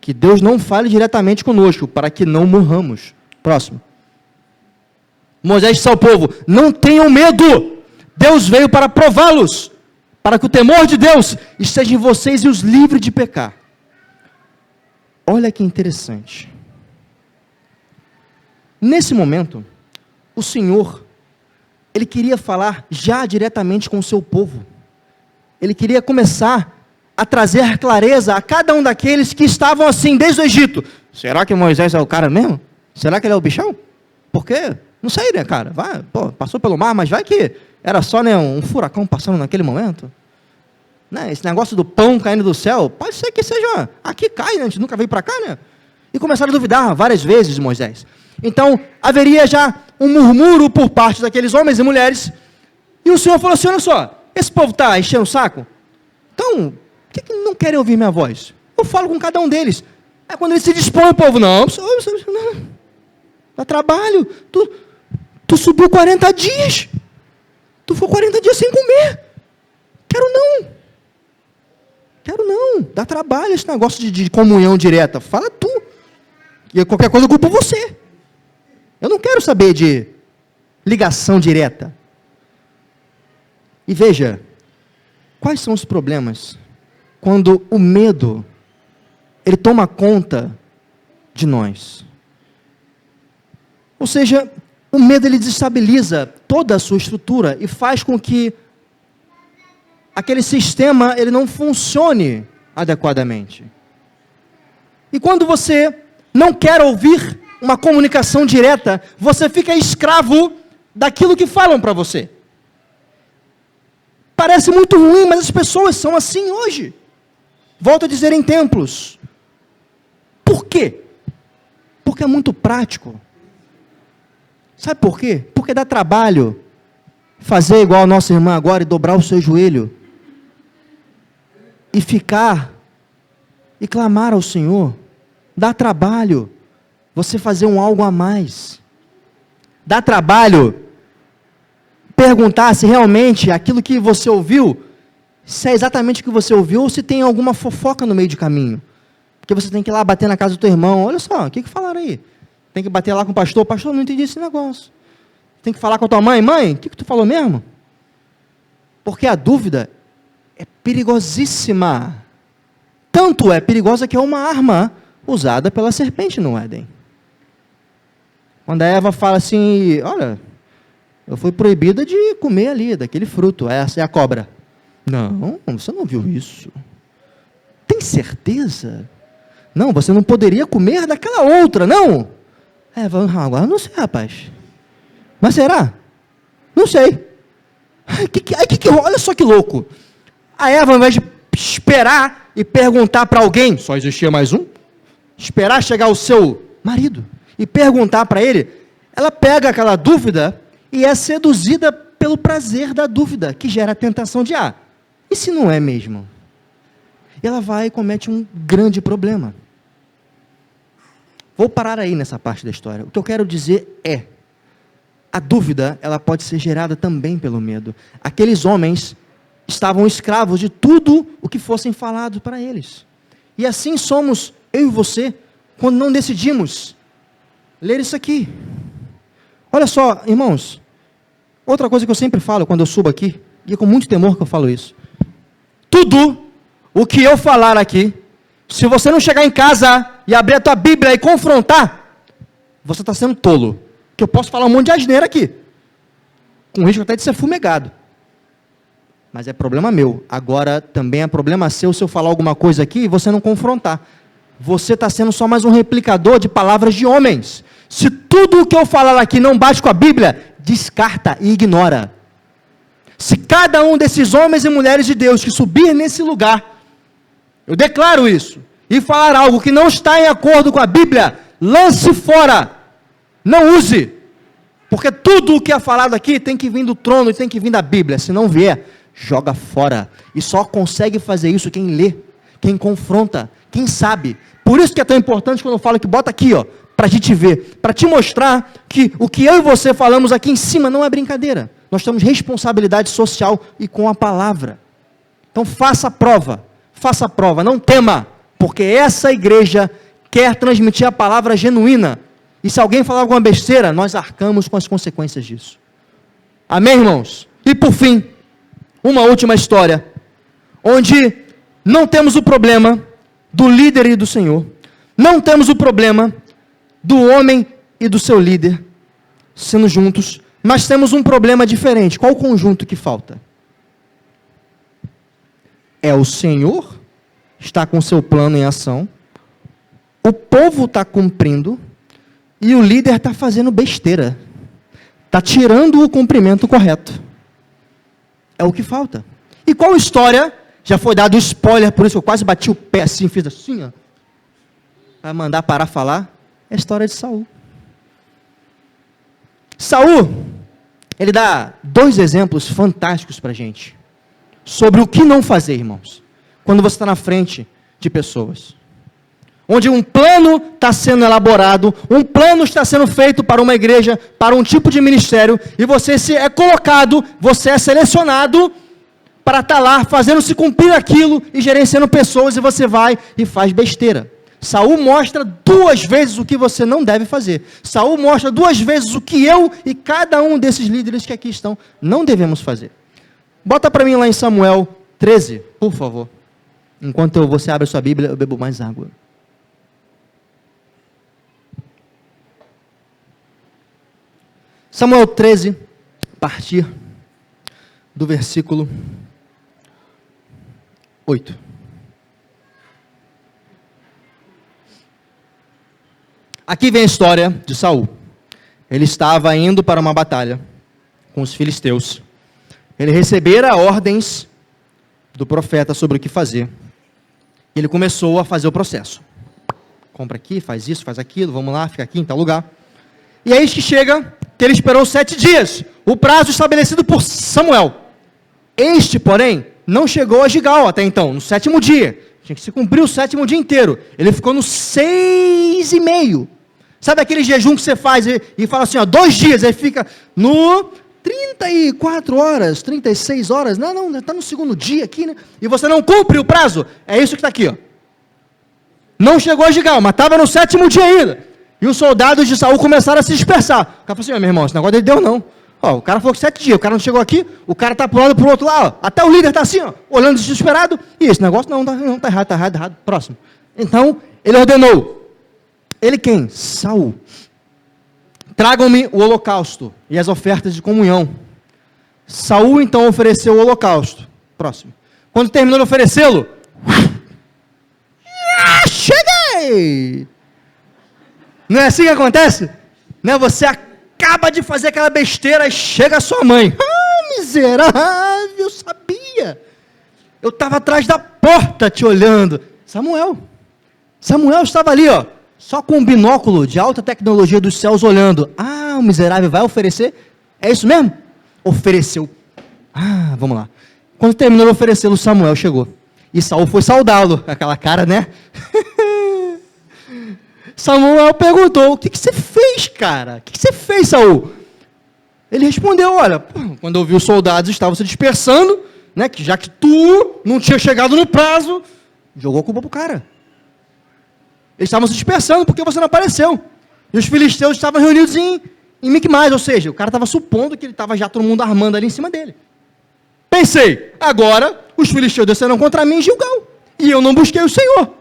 que Deus não fale diretamente conosco, para que não morramos. Próximo. Moisés disse ao povo: não tenham medo, Deus veio para prová-los, para que o temor de Deus esteja em vocês e os livre de pecar. Olha que interessante. Nesse momento, o Senhor, Ele queria falar já diretamente com o seu povo. Ele queria começar a trazer clareza a cada um daqueles que estavam assim desde o Egito. Será que Moisés é o cara mesmo? Será que ele é o bichão? Por quê? Não sei, né, cara? Vai, passou pelo mar, mas vai que era só, né, um furacão passando naquele momento. Né, esse negócio do pão caindo do céu, pode ser que seja, aqui cai, né, a gente nunca veio para cá, né? E começaram a duvidar várias vezes de Moisés. Então, haveria já um murmúrio por parte daqueles homens e mulheres, e o Senhor falou assim: olha só, esse povo está enchendo o saco, então, por que não querem ouvir minha voz? Eu falo com cada um deles. Aí quando ele se dispõe, o povo: não, dá trabalho, tu subiu 40 dias, tu ficou 40 dias sem comer, quero não, dá trabalho esse negócio de comunhão direta, fala tu, e qualquer coisa eu culpo você. Eu não quero saber de ligação direta. E veja, quais são os problemas quando o medo, ele toma conta de nós? Ou seja, o medo, ele desestabiliza toda a sua estrutura e faz com que aquele sistema, ele não funcione adequadamente. E quando você não quer ouvir uma comunicação direta, você fica escravo daquilo que falam para você. Parece muito ruim, mas as pessoas são assim hoje. Volto a dizer, em templos. Por quê? Porque é muito prático. Sabe por quê? Porque dá trabalho fazer igual a nossa irmã agora e dobrar o seu joelho e ficar e clamar ao Senhor. Dá trabalho você fazer algo a mais. Dá trabalho perguntar se realmente aquilo que você ouviu, se é exatamente o que você ouviu, ou se tem alguma fofoca no meio de caminho. Porque você tem que ir lá bater na casa do teu irmão: olha só, o que falaram aí? Tem que bater lá com o pastor: pastor, não entendi esse negócio. Tem que falar com a tua mãe: mãe, o que tu falou mesmo? Porque a dúvida é perigosíssima. Tanto é perigosa que é uma arma usada pela serpente no Éden. Quando a Eva fala assim: olha, eu fui proibida de comer ali, daquele fruto, essa é a cobra. Não, você não viu isso. Tem certeza? Não, você não poderia comer daquela outra, não. Eva: agora não sei, rapaz. Mas será? Não sei. Olha só que louco. A Eva, ao invés de esperar e perguntar para alguém, só existia mais um, esperar chegar o seu marido e perguntar para ele, ela pega aquela dúvida e é seduzida pelo prazer da dúvida, que gera a tentação de: e se não é mesmo? E ela vai e comete um grande problema. Vou parar aí nessa parte da história. O que eu quero dizer é, a dúvida, ela pode ser gerada também pelo medo. Aqueles homens estavam escravos de tudo o que fossem falado para eles. E assim somos eu e você, quando não decidimos ler isso aqui. Olha só, irmãos, outra coisa que eu sempre falo quando eu subo aqui, e é com muito temor que eu falo isso: tudo o que eu falar aqui, se você não chegar em casa e abrir a tua Bíblia e confrontar, você está sendo tolo. Que eu posso falar um monte de asneira aqui, com risco até de ser fumegado. Mas é problema meu. Agora também é problema seu se eu falar alguma coisa aqui e você não confrontar. Você está sendo só mais um replicador de palavras de homens. Se tudo o que eu falar aqui não bate com a Bíblia, descarta e ignora. Se cada um desses homens e mulheres de Deus que subir nesse lugar, eu declaro isso, e falar algo que não está em acordo com a Bíblia, lance fora. Não use. Porque tudo o que é falado aqui tem que vir do trono e tem que vir da Bíblia. Se não vier, joga fora. E só consegue fazer isso quem lê, quem confronta, quem sabe. Por isso que é tão importante quando eu falo que bota aqui, ó, para a gente ver, para te mostrar que o que eu e você falamos aqui em cima não é brincadeira. Nós temos responsabilidade social e com a palavra. Então faça a prova, não tema, porque essa igreja quer transmitir a palavra genuína. E se alguém falar alguma besteira, nós arcamos com as consequências disso. Amém, irmãos? E por fim, uma última história, onde não temos o problema do líder e do Senhor, não temos o problema do homem e do seu líder sendo juntos, mas temos um problema diferente. Qual o conjunto que falta? É o Senhor está com seu plano em ação, o povo está cumprindo, e o líder está fazendo besteira, está tirando o cumprimento correto. É o que falta. E qual história? Já foi dado spoiler, por isso que eu quase bati o pé assim, fiz assim, ó, para mandar parar falar. É a história de Saul. Saul, ele dá 2 exemplos fantásticos para a gente, sobre o que não fazer, irmãos, quando você está na frente de pessoas. Onde um plano está sendo elaborado, um plano está sendo feito para uma igreja, para um tipo de ministério, e você é colocado, você é selecionado para estar lá, fazendo se cumprir aquilo, e gerenciando pessoas, e você vai e faz besteira. Saul mostra 2 vezes o que você não deve fazer. Saul mostra 2 vezes o que eu e cada um desses líderes que aqui estão não devemos fazer. Bota para mim lá em Samuel 13, por favor. Enquanto você abre a sua Bíblia, eu bebo mais água. Samuel 13, a partir do versículo 8. Aqui vem a história de Saul. Ele estava indo para uma batalha com os filisteus. Ele recebera ordens do profeta sobre o que fazer. Ele começou a fazer o processo. Compra aqui, faz isso, faz aquilo, vamos lá, fica aqui em tal lugar. E aí que chega que ele esperou 7 dias, o prazo estabelecido por Samuel. Este, porém, não chegou a Gigal até então, no 7º dia. Tinha que se cumprir o 7º dia inteiro. Ele ficou no 6,5. Sabe aquele jejum que você faz e fala assim, ó, 2 dias, aí fica no 34 horas, 36 horas, não, está no 2º dia aqui, né? E você não cumpre o prazo. É isso que está aqui, ó. Não chegou a Gigal, mas estava no 7º dia ainda. E os soldados de Saul começaram a se dispersar. O cara falou assim, meu irmão, esse negócio dele deu não. Ó, o cara falou que 7 dias, o cara não chegou aqui, o cara está para um lado para o outro lá, ó. Até o líder está assim, ó, olhando desesperado. E esse negócio não está errado. Próximo. Então, ele ordenou. Ele quem? Saul. Tragam-me o holocausto e as ofertas de comunhão. Saul então ofereceu o holocausto. Próximo. Quando terminou de oferecê-lo, cheguei! Não é assim que acontece? Né? Você acaba de fazer aquela besteira e chega a sua mãe. Ah, miserável, eu sabia. Eu estava atrás da porta te olhando. Samuel estava ali, ó, só com um binóculo de alta tecnologia dos céus olhando. Ah, o miserável vai oferecer? É isso mesmo? Ofereceu. Ah, vamos lá. Quando terminou de oferecê-lo, Samuel chegou. E Saul foi saudá-lo. Aquela cara, né? Samuel perguntou, o que você fez, cara? O que você fez, Saul? Ele respondeu, olha, quando eu vi os soldados estavam se dispersando, né, que já que tu não tinha chegado no prazo, jogou a culpa pro cara. Eles estavam se dispersando porque você não apareceu. E os filisteus estavam reunidos em Micmais, ou seja, o cara estava supondo que ele estava já todo mundo armando ali em cima dele. Pensei, agora os filisteus desceram contra mim em Gilgal, e eu não busquei o Senhor.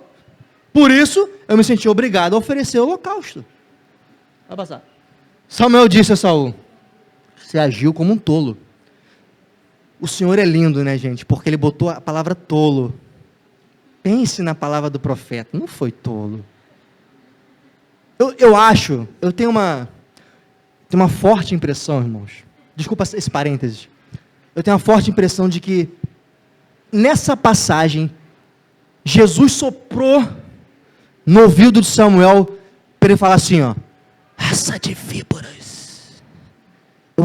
Por isso, eu me senti obrigado a oferecer o holocausto. Vai passar. Samuel disse a Saul, você agiu como um tolo. O Senhor é lindo, né, gente? Porque ele botou a palavra tolo. Pense na palavra do profeta. Não foi tolo. Eu tenho uma forte impressão, irmãos. Desculpa esse parênteses. Eu tenho uma forte impressão de que, nessa passagem, Jesus soprou no ouvido de Samuel, para ele falar assim, ó, raça de víboras,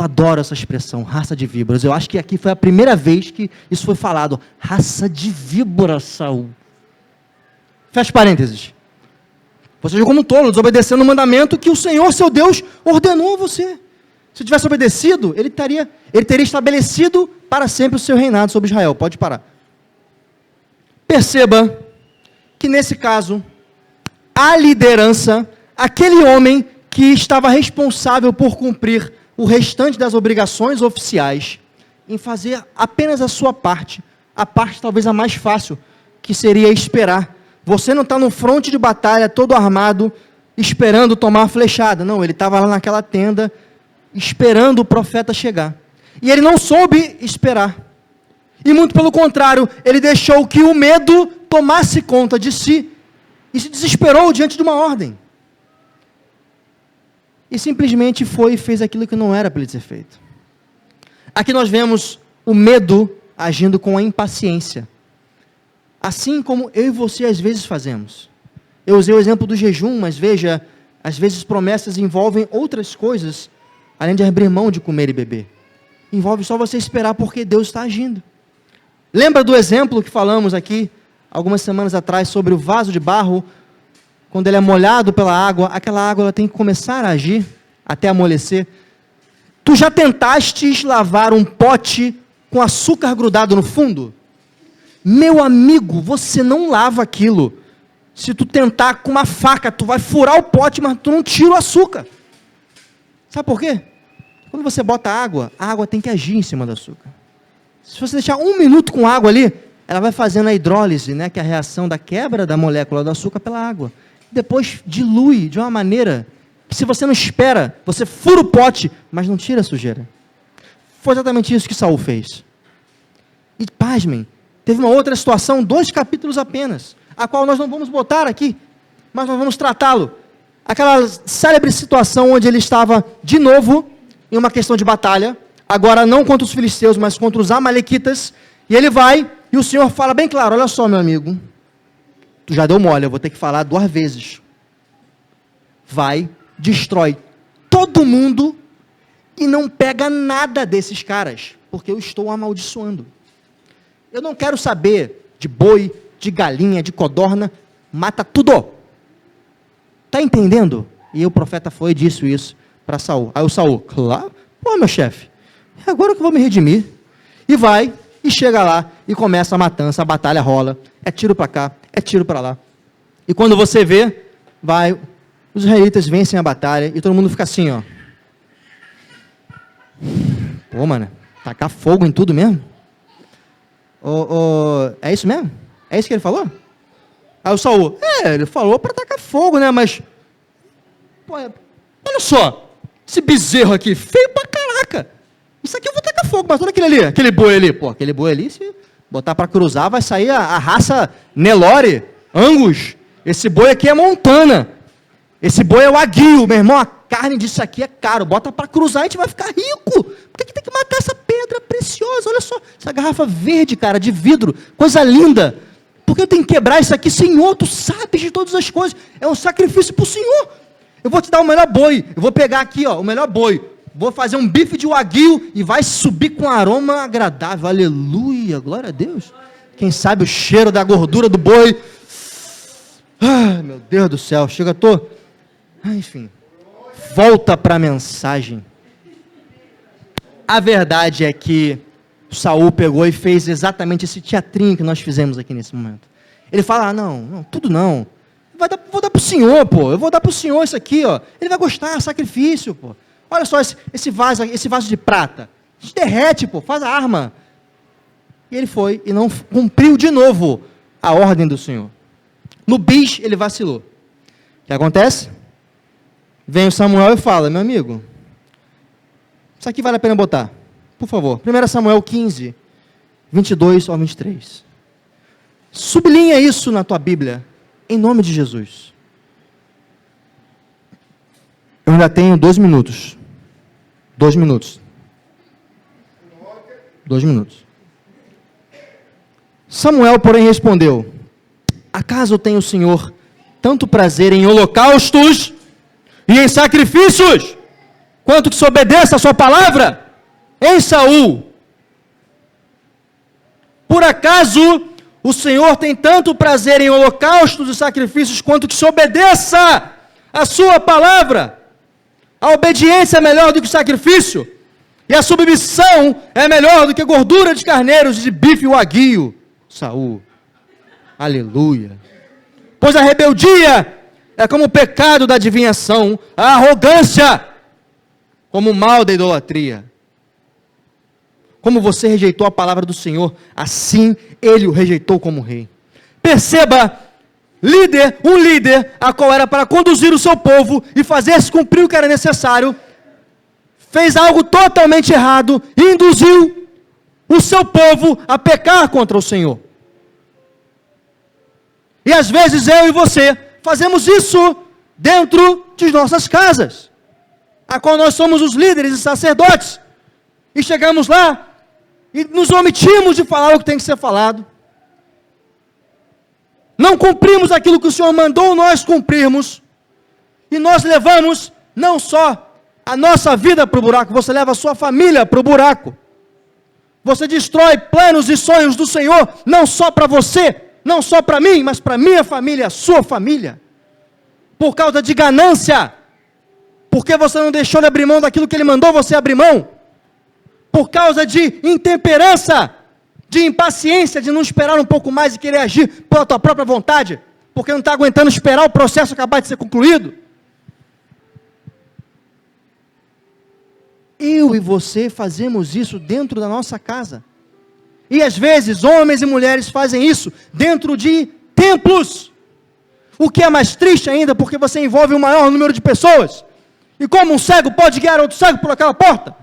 Eu adoro essa expressão, raça de víboras. Eu acho que aqui foi a primeira vez que isso foi falado. Raça de víbora, Saul. Fecha parênteses. Você agiu como um tolo, desobedecendo o mandamento que o Senhor, seu Deus, ordenou a você. Se tivesse obedecido, ele teria estabelecido para sempre o seu reinado sobre Israel. Pode parar. Perceba que nesse caso, a liderança, aquele homem que estava responsável por cumprir o restante das obrigações oficiais, em fazer apenas a sua parte, a parte talvez a mais fácil, que seria esperar. Você não está no fronte de batalha, todo armado, esperando tomar a flechada. Não, ele estava lá naquela tenda, esperando o profeta chegar. E ele não soube esperar. E muito pelo contrário, ele deixou que o medo tomasse conta de si, e se desesperou diante de uma ordem. E simplesmente foi e fez aquilo que não era para ele ser feito. Aqui nós vemos o medo agindo com a impaciência. Assim como eu e você às vezes fazemos. Eu usei o exemplo do jejum, mas veja, às vezes promessas envolvem outras coisas, além de abrir mão de comer e beber. Envolve só você esperar porque Deus está agindo. Lembra do exemplo que falamos aqui, algumas semanas atrás, sobre o vaso de barro, quando ele é molhado pela água, aquela água ela tem que começar a agir, até amolecer. Tu já tentaste lavar um pote com açúcar grudado no fundo? Meu amigo, você não lava aquilo. Se tu tentar com uma faca, tu vai furar o pote, mas tu não tira o açúcar. Sabe por quê? Quando você bota água, a água tem que agir em cima do açúcar. Se você deixar 1 minuto com água ali, ela vai fazendo a hidrólise, né, que é a reação da quebra da molécula do açúcar pela água. Depois dilui de uma maneira que, se você não espera, você fura o pote, mas não tira a sujeira. Foi exatamente isso que Saul fez. E pasmem, teve uma outra situação, 2 capítulos apenas, a qual nós não vamos botar aqui, mas nós vamos tratá-lo. Aquela célebre situação onde ele estava de novo em uma questão de batalha, agora não contra os filisteus, mas contra os amalequitas, e ele vai, e o Senhor fala bem claro, olha só, meu amigo, tu já deu mole, eu vou ter que falar 2 vezes. Vai, destrói todo mundo e não pega nada desses caras, porque eu estou amaldiçoando. Eu não quero saber de boi, de galinha, de codorna, mata tudo. Está entendendo? E o profeta foi e disse isso para Saul. Aí o Saul, claro, pô, meu chefe, é agora que eu vou me redimir. E vai, e chega lá, e começa a matança, a batalha rola, é tiro para cá, é tiro para lá. E quando você vê, vai, os israelitas vencem a batalha, e todo mundo fica assim, ó. Pô, mano, tacar fogo em tudo mesmo? É isso mesmo? É isso que ele falou? Aí o Saul, ele falou para tacar fogo, né, mas, pô, olha só, esse bezerro aqui, feio pra caraca, isso aqui eu vou tacar fogo, mas olha aquele boi ali, pô, aquele boi ali, se botar para cruzar, vai sair a raça Nelore, Angus, esse boi aqui é Montana, esse boi é o Aguil, meu irmão, a carne disso aqui é caro, bota para cruzar, a gente vai ficar rico, por que tem que matar essa pedra preciosa, olha só, essa garrafa verde, cara, de vidro, coisa linda, porque eu tenho que quebrar isso aqui, Senhor, tu sabes de todas as coisas, é um sacrifício para o Senhor, eu vou te dar o melhor boi, eu vou pegar aqui, ó, o melhor boi, vou fazer um bife de wagyu e vai subir com um aroma agradável, aleluia, glória a Deus, quem sabe o cheiro da gordura do boi, meu Deus do céu, chega, enfim, volta para a mensagem, a verdade é que Saul pegou e fez exatamente esse teatrinho que nós fizemos aqui nesse momento. Ele fala, não, tudo não. Vou dar para o Senhor, pô. Eu vou dar para o Senhor isso aqui, ó. Ele vai gostar, sacrifício, pô. Olha só esse vaso de prata. A gente derrete, pô, faz a arma. E ele foi e não cumpriu de novo a ordem do Senhor. No bis, ele vacilou. O que acontece? Vem o Samuel e fala, meu amigo, isso aqui vale a pena botar. Por favor, 1 Samuel 15, 22 ao 23. Sublinha isso na tua Bíblia, em nome de Jesus. Eu ainda tenho 2 minutos. 2 minutos. 2 minutos. Samuel, porém, respondeu, acaso tem o Senhor tanto prazer em holocaustos e em sacrifícios, quanto que se obedeça a sua palavra? Em Saul. Por acaso o Senhor tem tanto prazer em holocaustos e sacrifícios quanto que se obedeça a sua palavra? A obediência é melhor do que o sacrifício, e a submissão é melhor do que gordura de carneiros e de bife wagyu. Saul. Aleluia. Pois a rebeldia é como o pecado da adivinhação, a arrogância como o mal da idolatria. Como você rejeitou a palavra do Senhor, assim ele o rejeitou como rei. Perceba, um líder, a qual era para conduzir o seu povo e fazer-se cumprir o que era necessário, fez algo totalmente errado e induziu o seu povo a pecar contra o Senhor. E às vezes eu e você fazemos isso dentro de nossas casas, a qual nós somos os líderes e sacerdotes, e chegamos lá e nos omitimos de falar o que tem que ser falado, não cumprimos aquilo que o Senhor mandou nós cumprirmos, e nós levamos não só a nossa vida para o buraco, você leva a sua família para o buraco, você destrói planos e sonhos do Senhor, não só para você, não só para mim, mas para minha família, a sua família, por causa de ganância, porque você não deixou de abrir mão daquilo que Ele mandou você abrir mão, por causa de intemperança, de impaciência, de não esperar um pouco mais e querer agir pela tua própria vontade, porque não está aguentando esperar o processo acabar de ser concluído. Eu e você fazemos isso dentro da nossa casa. E às vezes, homens e mulheres fazem isso dentro de templos. O que é mais triste ainda, porque você envolve um maior número de pessoas. E como um cego pode guiar outro cego por aquela porta?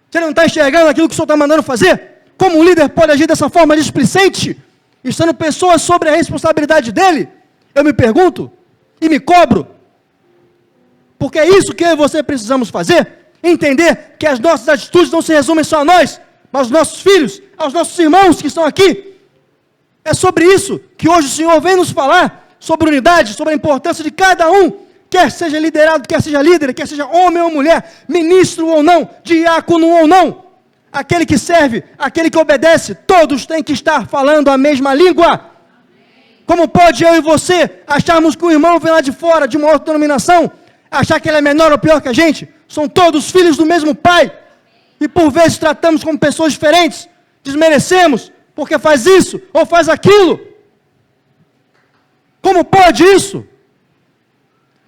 Você não está enxergando aquilo que o Senhor está mandando fazer? Como um líder pode agir dessa forma displicente, estando pessoas sobre a responsabilidade dele? Eu me pergunto e me cobro. Porque é isso que eu e você precisamos fazer. Entender que as nossas atitudes não se resumem só a nós, mas aos nossos filhos, aos nossos irmãos que estão aqui. É sobre isso que hoje o Senhor vem nos falar, sobre unidade, sobre a importância de cada um, quer seja liderado, quer seja líder, quer seja homem ou mulher, ministro ou não, diácono ou não, aquele que serve, aquele que obedece, todos têm que estar falando a mesma língua. Como pode eu e você acharmos que o irmão vem lá de fora, de uma outra denominação, achar que ele é menor ou pior que a gente? São todos filhos do mesmo pai, e por vezes tratamos como pessoas diferentes, desmerecemos, porque faz isso, ou faz aquilo. Como pode isso?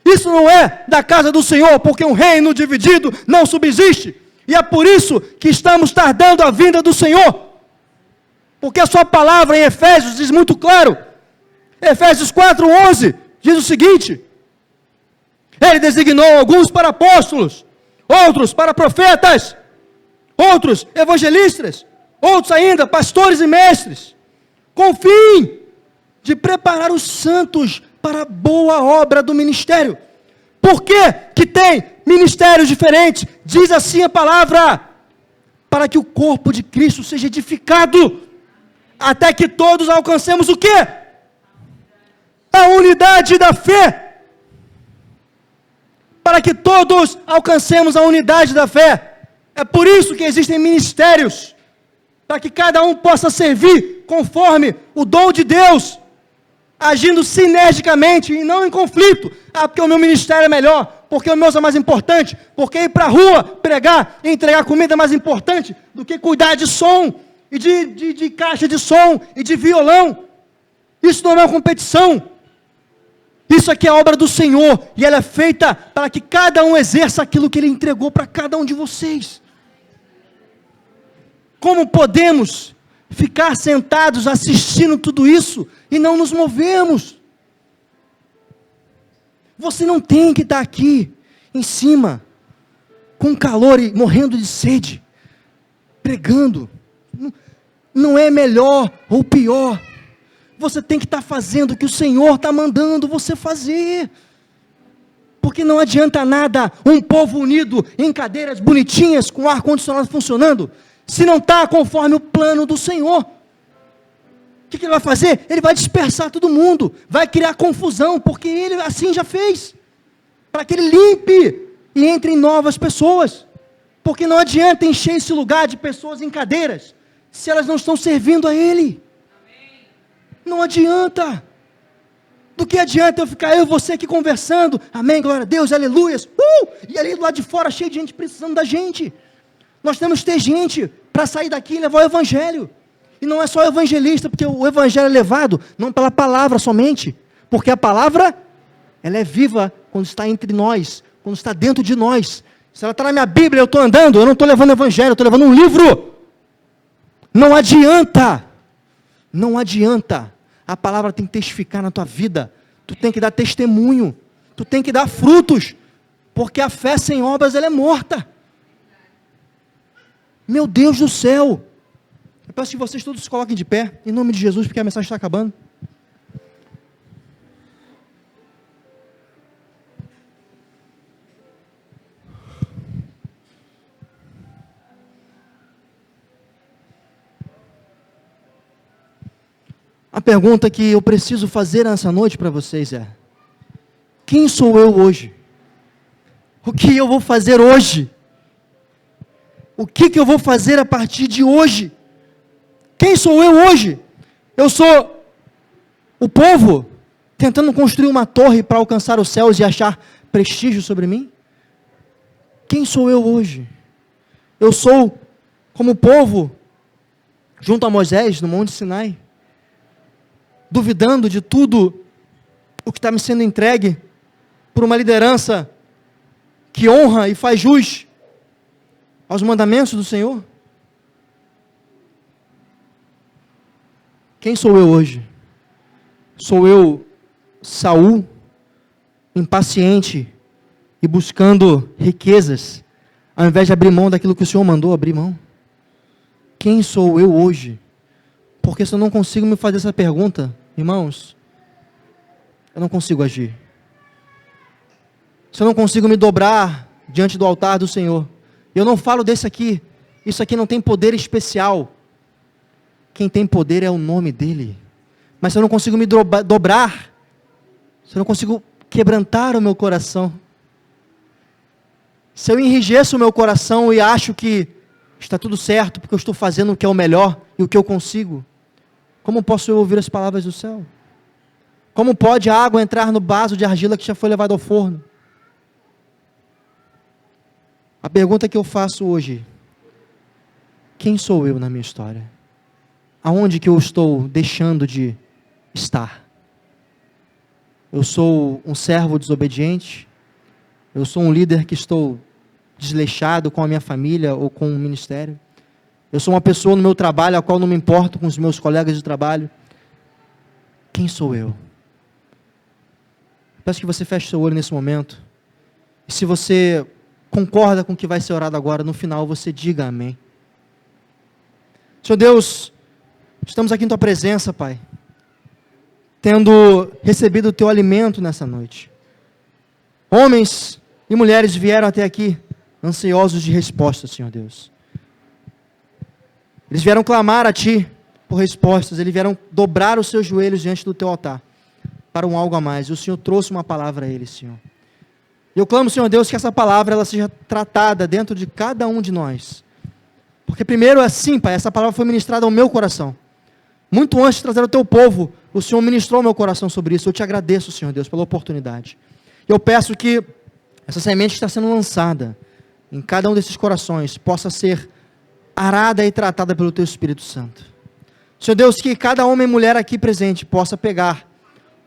Isso não é da casa do Senhor, porque um reino dividido não subsiste, e é por isso que estamos tardando a vinda do Senhor, porque a sua palavra em Efésios diz muito claro, Efésios 4:11, diz o seguinte: Ele designou alguns para apóstolos, outros para profetas, outros evangelistas, outros ainda pastores e mestres, com o fim de preparar os santos para a boa obra do ministério. Por que tem ministérios diferentes? Diz assim a palavra: para que o corpo de Cristo seja edificado, até que todos alcancemos o quê? A unidade da fé. Para que todos alcancemos a unidade da fé. É por isso que existem ministérios, para que cada um possa servir conforme o dom de Deus, agindo sinergicamente e não em conflito. Ah, porque o meu ministério é melhor, porque o meu é mais importante, porque ir para a rua pregar e entregar comida é mais importante do que cuidar de som, e de caixa de som, e de violão. Isso não é uma competição. Isso aqui é a obra do Senhor, e ela é feita para que cada um exerça aquilo que Ele entregou para cada um de vocês. Como podemos ficar sentados assistindo tudo isso e não nos movermos? Você não tem que estar aqui em cima, com calor e morrendo de sede, pregando. Não é melhor ou pior. Você tem que estar fazendo o que o Senhor está mandando você fazer. Porque não adianta nada um povo unido em cadeiras bonitinhas, com ar-condicionado funcionando, se não está conforme o plano do Senhor. O que Ele vai fazer? Ele vai dispersar todo mundo, vai criar confusão, porque Ele assim já fez, para que Ele limpe e entrem novas pessoas. Porque não adianta encher esse lugar de pessoas em cadeiras, se elas não estão servindo a Ele. Não adianta. Do que adianta eu ficar eu e você aqui conversando, amém, glória a Deus, aleluias, e ali do lado de fora cheio de gente precisando da gente. Nós temos que ter gente para sair daqui e levar o Evangelho. E não é só evangelista, porque o Evangelho é levado, não pela palavra somente, porque a palavra, ela é viva quando está entre nós, quando está dentro de nós. Se ela está na minha Bíblia, eu estou andando, eu não estou levando o Evangelho, eu estou levando um livro. Não adianta, não adianta. A palavra tem que testificar na tua vida, tu tem que dar testemunho, tu tem que dar frutos, porque a fé sem obras, ela é morta. Meu Deus do céu, eu peço que vocês todos se coloquem de pé, em nome de Jesus, porque a mensagem está acabando. A pergunta que eu preciso fazer nessa noite para vocês é: quem sou eu hoje? O que eu vou fazer hoje? O que eu vou fazer a partir de hoje? Quem sou eu hoje? Eu sou o povo tentando construir uma torre para alcançar os céus e achar prestígio sobre mim? Quem sou eu hoje? Eu sou como o povo junto a Moisés no Monte Sinai, duvidando de tudo o que está me sendo entregue por uma liderança que honra e faz jus aos mandamentos do Senhor? Quem sou eu hoje? Sou eu Saul, impaciente e buscando riquezas, ao invés de abrir mão daquilo que o Senhor mandou abrir mão? Quem sou eu hoje? Porque se eu não consigo me fazer essa pergunta, irmãos, eu não consigo agir. Se eu não consigo me dobrar diante do altar do Senhor, eu não falo desse aqui, isso aqui não tem poder especial. Quem tem poder é o nome dEle. Mas se eu não consigo me dobrar, se eu não consigo quebrantar o meu coração, se eu enrijeço o meu coração e acho que está tudo certo, porque eu estou fazendo o que é o melhor e o que eu consigo, como posso eu ouvir as palavras do céu? Como pode a água entrar no vaso de argila que já foi levado ao forno? A pergunta que eu faço hoje: quem sou eu na minha história? Aonde que eu estou deixando de estar? Eu sou um servo desobediente? Eu sou um líder que estou desleixado com a minha família ou com o ministério? Eu sou uma pessoa no meu trabalho a qual não me importo com os meus colegas de trabalho? Quem sou eu? Peço que você feche seu olho nesse momento. E se você concorda com o que vai ser orado agora, no final você diga amém. Senhor Deus, estamos aqui em Tua presença, Pai, tendo recebido o Teu alimento nessa noite. Homens e mulheres vieram até aqui, ansiosos de resposta, Senhor Deus. Eles vieram clamar a Ti por respostas, eles vieram dobrar os seus joelhos diante do Teu altar, para um algo a mais, e o Senhor trouxe uma palavra a eles, Senhor. E eu clamo, Senhor Deus, que essa palavra ela seja tratada dentro de cada um de nós. Porque primeiro assim, Pai, essa palavra foi ministrada ao meu coração. Muito antes de trazer ao Teu povo, o Senhor ministrou ao meu coração sobre isso. Eu Te agradeço, Senhor Deus, pela oportunidade. E eu peço que essa semente que está sendo lançada em cada um desses corações possa ser arada e tratada pelo Teu Espírito Santo. Senhor Deus, que cada homem e mulher aqui presente possa pegar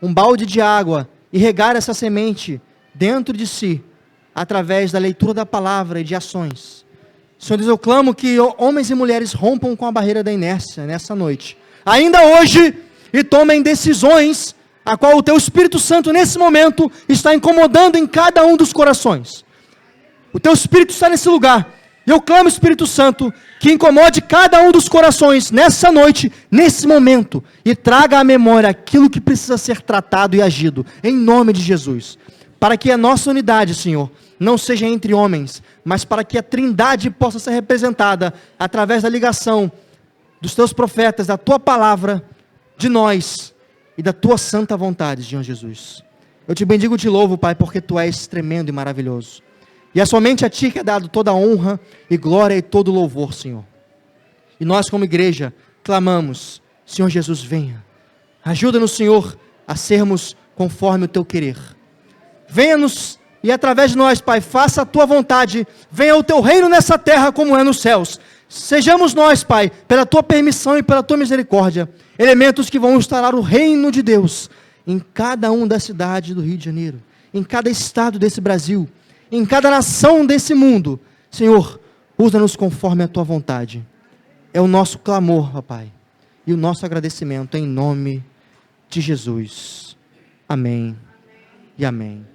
um balde de água e regar essa semente dentro de si, através da leitura da palavra e de ações. Senhor Deus, eu clamo que homens e mulheres rompam com a barreira da inércia nessa noite, ainda hoje, e tomem decisões, a qual o Teu Espírito Santo nesse momento está incomodando em cada um dos corações. O Teu Espírito está nesse lugar, e eu clamo, Espírito Santo, que incomode cada um dos corações nessa noite, nesse momento, e traga à memória aquilo que precisa ser tratado e agido, em nome de Jesus. Para que a nossa unidade, Senhor, não seja entre homens, mas para que a Trindade possa ser representada através da ligação dos Teus profetas, da Tua palavra, de nós e da Tua santa vontade, Senhor Jesus. Eu Te bendigo e Te louvo, Pai, porque Tu és tremendo e maravilhoso. E é somente a Ti que é dado toda a honra e glória e todo louvor, Senhor. E nós, como igreja, clamamos: Senhor Jesus, venha. Ajuda-nos, Senhor, a sermos conforme o Teu querer. Venha-nos e através de nós, Pai, faça a Tua vontade. Venha o Teu reino nessa terra como é nos céus. Sejamos nós, Pai, pela Tua permissão e pela Tua misericórdia, elementos que vão instaurar o reino de Deus em cada uma das cidades do Rio de Janeiro, em cada estado desse Brasil, em cada nação desse mundo. Senhor, usa-nos conforme a Tua vontade. É o nosso clamor, Papai, e o nosso agradecimento em nome de Jesus. Amém e amém.